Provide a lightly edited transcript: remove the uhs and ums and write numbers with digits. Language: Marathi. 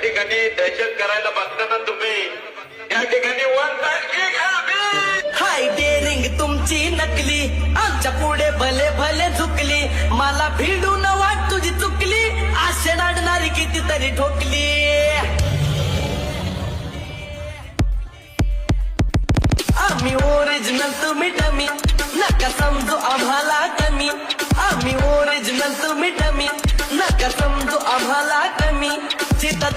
ठिकाणी दहशत करायला बघताना तुम्ही या ठिकाणी हाय डेअरिंग तुमची नकली, आमच्या पुढे भले भले झुकली, मला भिडून वाट तुझी चुकली, आशे नाडणारी कितीतरी ठोकली. आम्ही ओरिजिनल तुम्ही डमी, नका समजू आम्हाला कमी. आम्ही ओरिजिनल तुम्ही डमी, नका समजू आम्हाला कमी. चिता